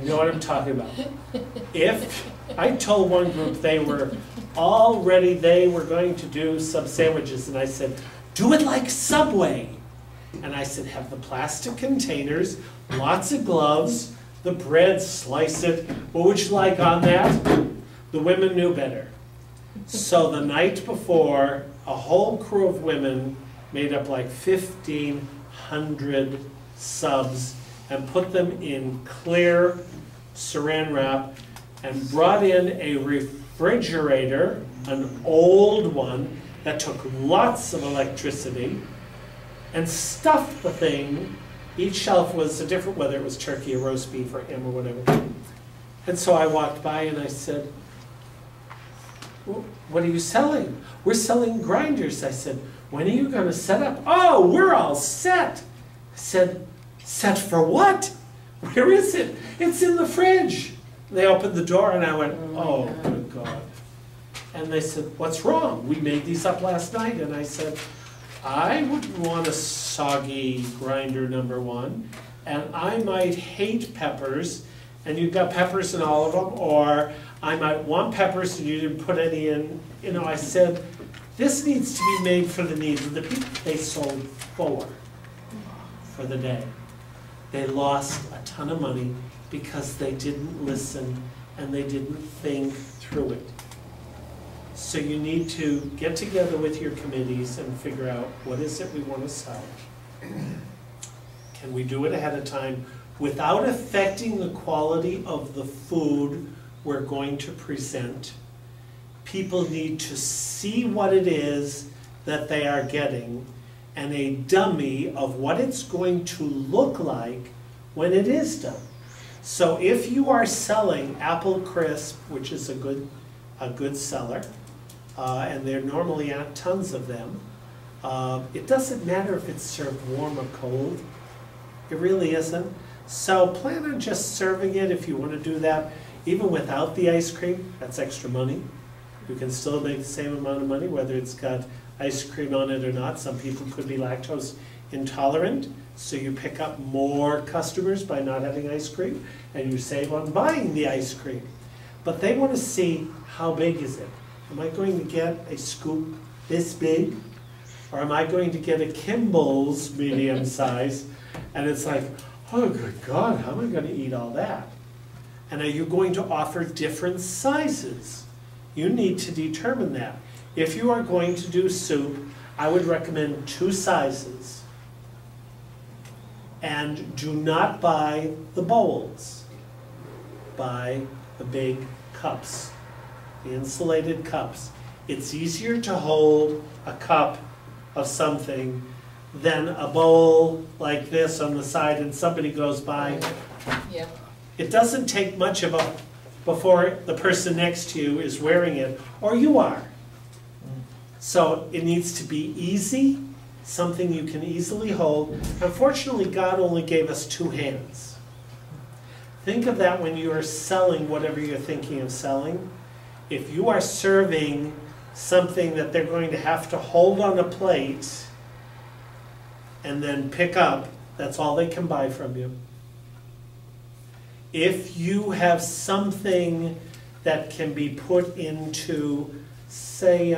know what I'm talking about. If I told one group they were going to do some sandwiches, and I said, do it like Subway. And I said, have the plastic containers, lots of gloves, the bread, slice it. What would you like on that? The women knew better. So the night before, a whole crew of women made up like 1,500 subs and put them in clear saran wrap and brought in a refrigerator, an old one that took lots of electricity, and stuffed the thing. Each shelf was a different, whether it was turkey or roast beef or ham or whatever. And so I walked by and I said, what are you selling? We're selling grinders. I said, when are you going to set up? Oh, we're all set. I said, set for what? Where is it? It's in the fridge. They opened the door and I went, oh, good God. And they said, what's wrong? We made these up last night. And I said, I wouldn't want a soggy grinder, number one, and I might hate peppers, and you've got peppers in all of them, or I might want peppers and you didn't put any in. You know, I said, this needs to be made for the needs of the people. They sold 4 for the day. They lost a ton of money because they didn't listen and they didn't think through it. So you need to get together with your committees and figure out what is it we want to sell. Can we do it ahead of time without affecting the quality of the food we're going to present? People need to see what it is that they are getting and a dummy of what it's going to look like when it is done. So if you are selling apple crisp, which is a good seller, and there normally aren't tons of them, it doesn't matter if it's served warm or cold. It really isn't. So plan on just serving it if you want to do that. Even without the ice cream, that's extra money. You can still make the same amount of money whether it's got ice cream on it or not. Some people could be lactose intolerant, so you pick up more customers by not having ice cream, and you save on buying the ice cream. But they want to see, how big is it? Am I going to get a scoop this big? Or am I going to get a Kimball's medium size? And it's like, oh good God, how am I going to eat all that? And are you going to offer different sizes? You need to determine that. If you are going to do soup, I would recommend 2 sizes. And do not buy the bowls. Buy the big cups, the insulated cups. It's easier to hold a cup of something than a bowl like this on the side and somebody goes by. Yeah. It doesn't take much of a before the person next to you is wearing it, or you are. So it needs to be easy, something you can easily hold. Unfortunately, God only gave us 2 hands. Think of that when you are selling whatever you're thinking of selling. If you are serving something that they're going to have to hold on a plate and then pick up, that's all they can buy from you. If you have something that can be put into, say,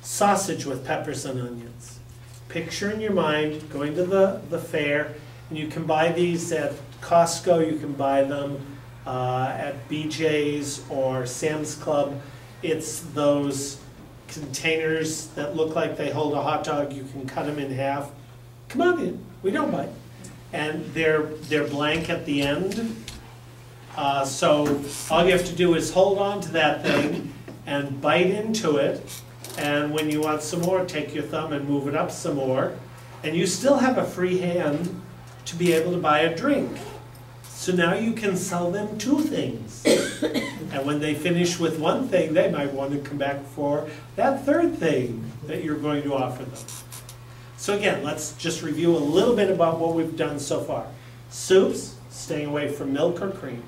sausage with peppers and onions. Picture in your mind going to the fair, and you can buy these at Costco, you can buy them at BJ's or Sam's Club. It's those containers that look like they hold a hot dog. You can cut them in half. Come on in, we don't bite. And they're blank at the end. So all you have to do is hold on to that thing and bite into it. And when you want some more, take your thumb and move it up some more. And you still have a free hand to be able to buy a drink. So now you can sell them 2 things. And when they finish with one thing, they might want to come back for that 3rd thing that you're going to offer them. So again, let's just review a little bit about what we've done so far. Soups, staying away from milk or cream.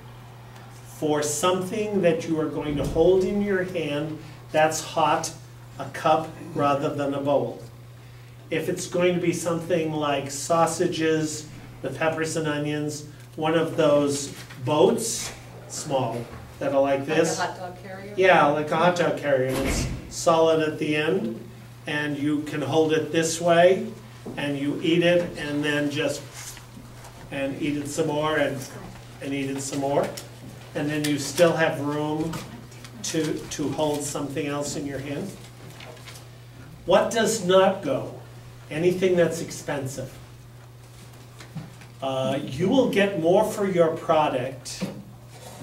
For something that you are going to hold in your hand that's hot, a cup rather than a bowl. If it's going to be something like sausages with peppers and onions, one of those boats, small, that are like this. Like a hot dog carrier? Yeah, like a hot dog carrier, and it's solid at the end, and you can hold it this way, and you eat it, and then just, and eat it some more, and eat it some more, and then you still have room to hold something else in your hand. What does not go? Anything that's expensive. You will get more for your product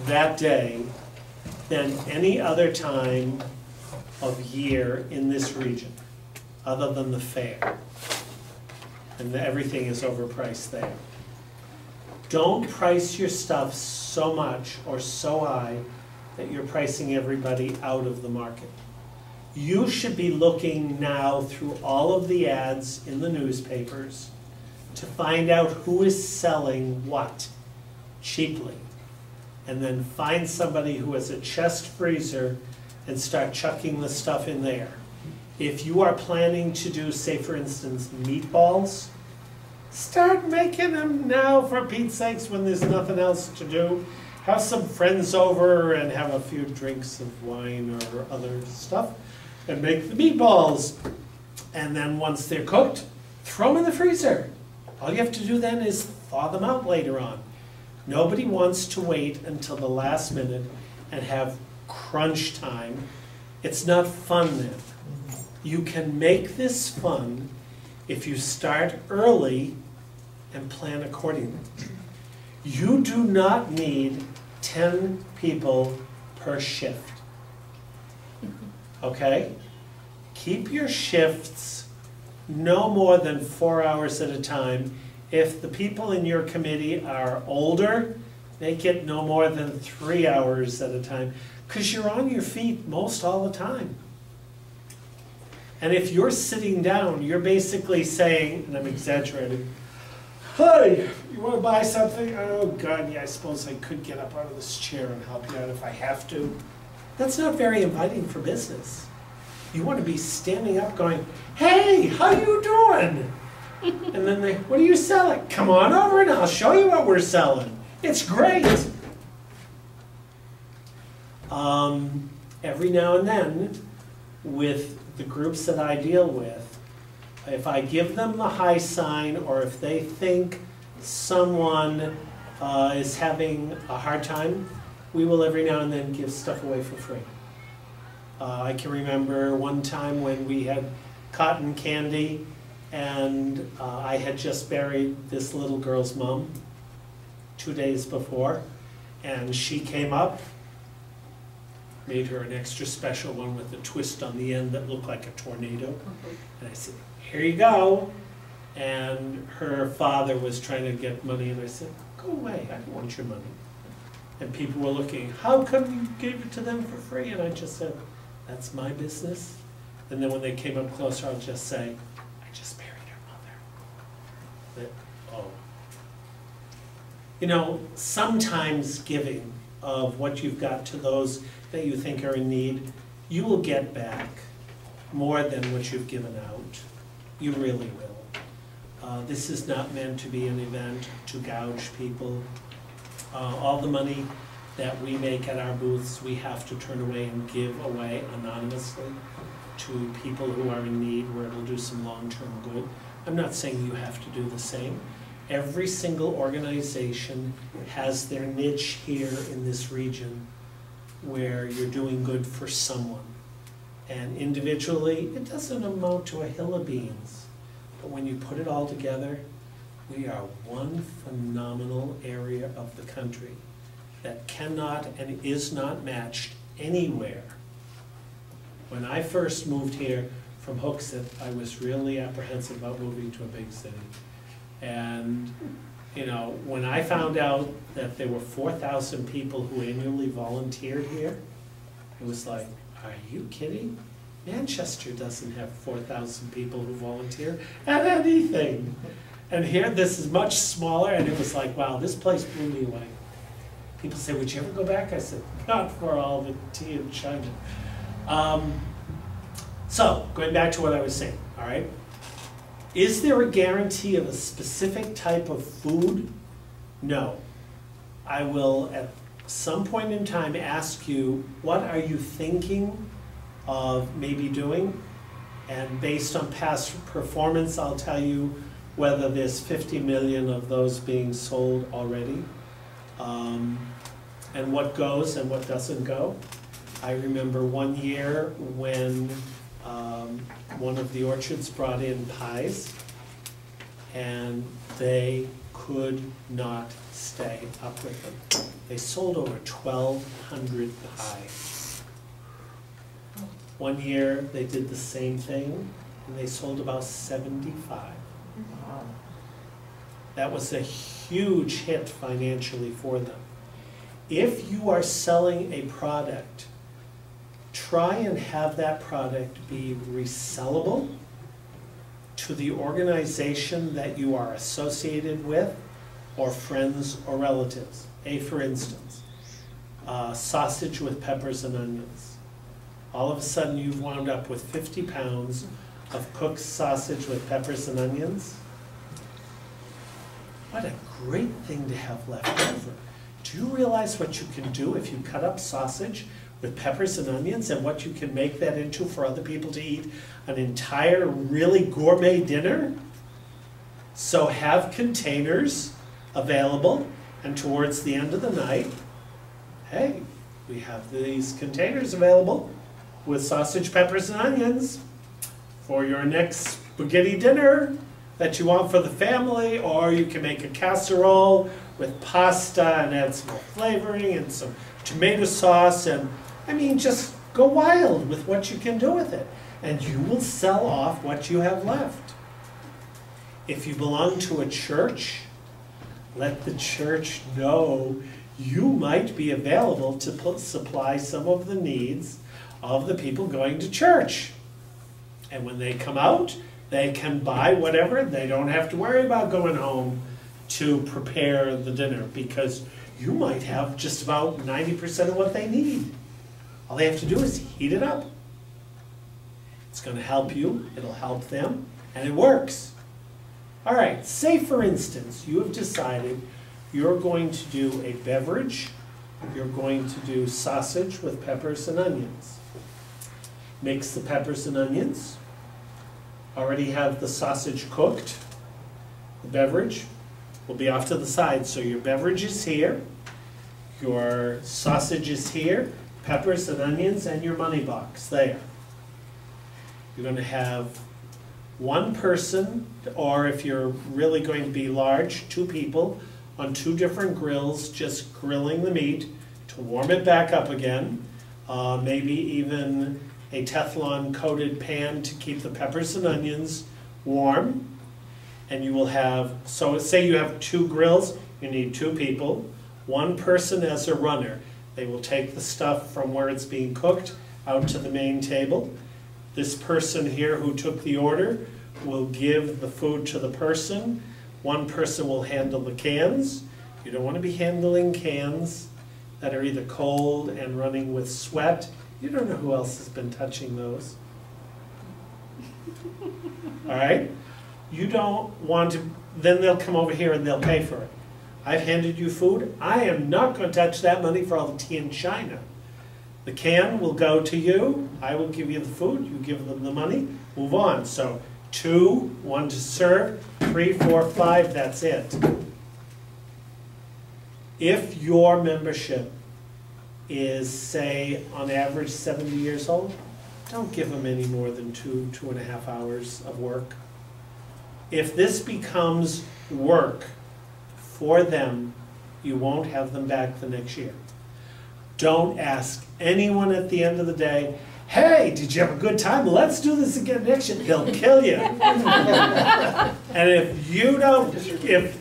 that day than any other time of year in this region, other than the fair. And everything is overpriced there. Don't price your stuff so much or so high that you're pricing everybody out of the market. You should be looking now through all of the ads in the newspapers to find out who is selling what cheaply. And then find somebody who has a chest freezer and start chucking the stuff in there. If you are planning to do, say for instance, meatballs, start making them now, for Pete's sakes, when there's nothing else to do. Have some friends over and have a few drinks of wine or other stuff and make the meatballs. And then once they're cooked, throw them in the freezer. All you have to do then is thaw them out later on. Nobody wants to wait until the last minute and have crunch time. It's not fun then. You can make this fun if you start early and plan accordingly. You do not need 10 people per shift. Okay? Keep your shifts no more than 4 hours at a time. If the people in your committee are older, make it no more than 3 hours at a time, because you're on your feet most all the time. And if you're sitting down, you're basically saying, and I'm exaggerating, "Hey, you want to buy something? Oh God, yeah, I suppose I could get up out of this chair and help you out if I have to." That's not very inviting for business. You want to be standing up going, "Hey, how you doing?" And then they, "What are you selling?" "Come on over and I'll show you what we're selling. It's great." Every now and then, with the groups that I deal with, if I give them the high sign, or if they think someone is having a hard time, we will every now and then give stuff away for free. I can remember one time when we had cotton candy, and I had just buried this little girl's mom 2 days before, and she came up, made her an extra special one with a twist on the end that looked like a tornado. And I said, "Here you go." And her father was trying to get money, and I said, "Go away, I don't want your money." And people were looking, "How come you gave it to them for free?" And I just said, "That's my business." And then when they came up closer, I'll just say, "I just buried her mother." Oh. You know, sometimes giving of what you've got to those that you think are in need, you will get back more than what you've given out. You really will. This is not meant to be an event to gouge people. All the money that we make at our booths, we have to turn away and give away anonymously to people who are in need, where it'll do some long-term good. I'm not saying you have to do the same. Every single organization has their niche here in this region where you're doing good for someone. And individually, it doesn't amount to a hill of beans. But when you put it all together, we are one phenomenal area of the country that cannot and is not matched anywhere. When I first moved here from Hooksett, I was really apprehensive about moving to a big city. And you know, when I found out that there were 4,000 people who annually volunteered here, it was like, are you kidding? Manchester doesn't have 4,000 people who volunteer at anything. And here, this is much smaller, and it was like, wow, this place blew me away. People say, would you ever go back? I said, not for all the tea in China. So, going back to what I was saying, all right? Is there a guarantee of a specific type of food? No. I will at some point in time ask you, what are you thinking of maybe doing? And based on past performance, I'll tell you whether there's 50 million of those being sold already, and what goes and what doesn't go. I remember one year when one of the orchards brought in pies, and they could not stay up with them. They sold over 1,200 pies. One year they did the same thing, and they sold about 75. That was a huge hit financially for them. If you are selling a product, try and have that product be resellable to the organization that you are associated with, or friends or relatives. For instance, sausage with peppers and onions. All of a sudden you've wound up with 50 pounds of cooked sausage with peppers and onions. What a great thing to have left over. Do you realize what you can do if you cut up sausage with peppers and onions, and what you can make that into for other people to eat an entire really gourmet dinner? So have containers available, and towards the end of the night, hey, we have these containers available with sausage, peppers, and onions for your next spaghetti dinner that you want for the family, or you can make a casserole with pasta and add some more flavoring and some tomato sauce, and I mean, just go wild with what you can do with it, and you will sell off what you have left. If you belong to a church, let the church know you might be available to supply some of the needs of the people going to church. And when they come out, they can buy whatever. They don't have to worry about going home to prepare the dinner, because you might have just about 90% of what they need. All they have to do is heat it up. It's going to help you, it'll help them, and it works. All right, say for instance, you have decided you're going to do a beverage, you're going to do sausage with peppers and onions. Mix the peppers and onions. Already have the sausage cooked. The beverage will be off to the side. So your beverage is here, your sausage is here, peppers and onions, and your money box there. You're going to have one person, or if you're really going to be large, 2 people on 2 different grills, just grilling the meat to warm it back up again. Maybe even a Teflon coated pan to keep the peppers and onions warm. And you will have, so say you have 2 grills, you need 2 people, 1 person as a runner. They will take the stuff from where it's being cooked out to the main table. This person here who took the order will give the food to the person. 1 person will handle the cans. You don't want to be handling cans that are either cold and running with sweat. You don't know who else has been touching those. All right? You don't want to, then they'll come over here and they'll pay for it. I've handed you food. I am not going to touch that money for all the tea in China. The can will go to you. I will give you the food. You give them the money. Move on. So 2, 1 to serve, 3, 4, 5, that's it. If your membership is, say, on average 70 years old, don't give them any more than 2.5 hours of work. If this becomes work for them, you won't have them back the next year. Don't ask anyone at the end of the day, hey, did you have a good time? Let's do this again next year. They'll kill you. And if you don't, if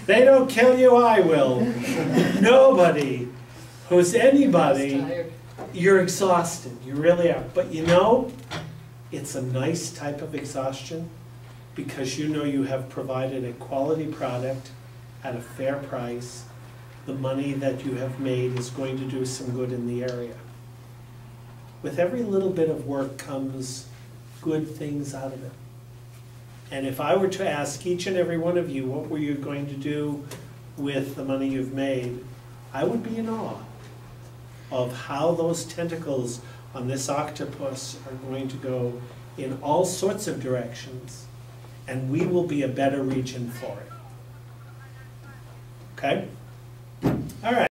they don't kill you, I will. Nobody who's anybody, you're exhausted. You really are. But you know, it's a nice type of exhaustion, because you know you have provided a quality product at a fair price. The money that you have made is going to do some good in the area. With every little bit of work comes good things out of it. And if I were to ask each and every one of you, what were you going to do with the money you've made, I would be in awe of how those tentacles on this octopus are going to go in all sorts of directions, and we will be a better region for it. Okay? All right.